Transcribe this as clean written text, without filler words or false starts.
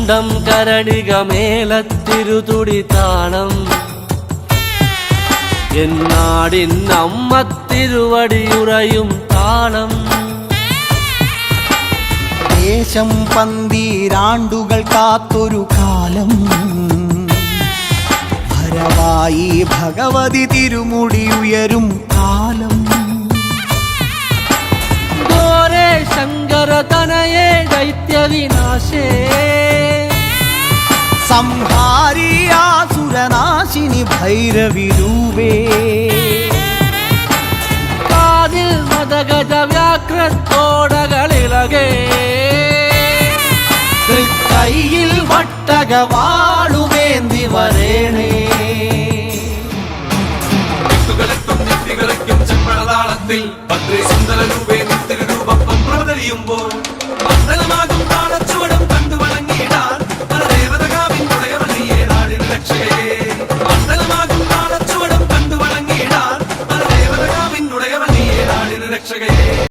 തുണ്ടം കരണിക മേലത്തിരുതുടി താളം എന്നാടിൻ അമ്മ തിരുവടിയുറയും താളം ദേശം പന്തീരാണ്ടുകൾ കാത്തൊരു കാലം ഭരവായി ഭഗവതി തിരുമുടി ഉയരും കാലം ഗോരേ ശങ്കര തനയേ ദൈത്യവിനാശേ സംഹാരിയാസുരനാശിനി ഭൈരവി രൂപേ കാതിൽ മദഗജ വ്യാഘ്രത്തോടകളിലകേ കൈയിൽ വട്ടകവാളുമേന്തി വരേണേ ചെമ്പഴതാളത്തിൽ ഭദ്രേ സുന്ദര രൂപേ നിത്യരൂപം പ്രവതരിയുമ്പോൾ